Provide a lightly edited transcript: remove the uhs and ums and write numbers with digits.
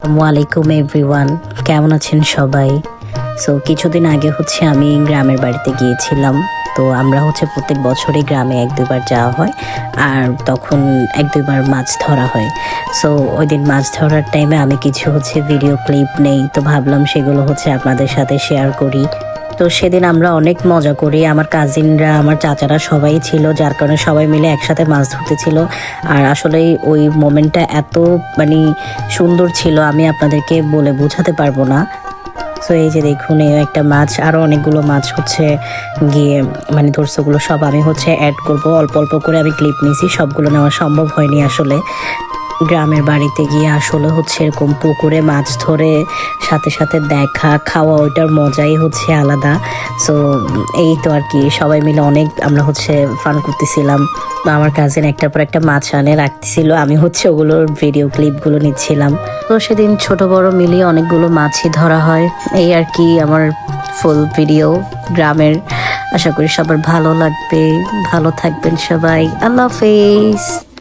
আসসালামু আলাইকুম এভরিওয়ান, কেমন আছেন সবাই? সো কিছুদিন আগে আমি গ্রামের বাড়িতে গিয়েছিলাম। তো আমরা প্রত্যেক বছরই গ্রামে এক দুবার যাওয়া হয়, আর তখন এক দুবার মাছ ধরা হয়। সো ওই দিন মাছ ধরার টাইমে আমি কিছু ভিডিও ক্লিপ নেই, তো ভাবলাম সেগুলো আপনাদের সাথে শেয়ার করি। তো সেদিন আমরা অনেক মজা করি, আমার কাজিনরা, আমার চাচারা সবাই ছিল, যার কারণে সবাই মিলে একসাথে মাছ ধরতেছিল। আর আসলে ওই মোমেন্টটা এত মানে সুন্দর ছিল, আমি আপনাদেরকে বলে বোঝাতে পারবো না। সো এই যে দেখুন, এই একটা মাছ, আরও অনেকগুলো মাছ গিয়ে ধরছগুলো সব আমি অ্যাড করব। অল্প অল্প করে আমি ক্লিপ নিয়েছি, সবগুলো নেওয়া সম্ভব হয়নি আসলে। গ্রামের বাড়িতে গিয়ে আসলে এরকম পুকুরে মাছ ধরে সাথে সাথে দেখা খাওয়া, ওইটার মজাই আলাদা। সো এই তো আর কি, সবাই মিলে অনেক আমরা ফান করতেছিলাম। আমার কাজিন একটার পর একটা মাছ আনে রাখতেছিল, আমি ওগুলোর ভিডিও ক্লিপগুলো নিচ্ছিলাম। তো সেদিন ছোট বড় মিলিয়ে অনেকগুলো মাছই ধরা হয়। এই আর কি আমার ফুল ভিডিও গ্রামের। আশা করি সবার ভালো লাগবে। ভালো থাকবেন সবাই। আল্লাহ হাফেজ।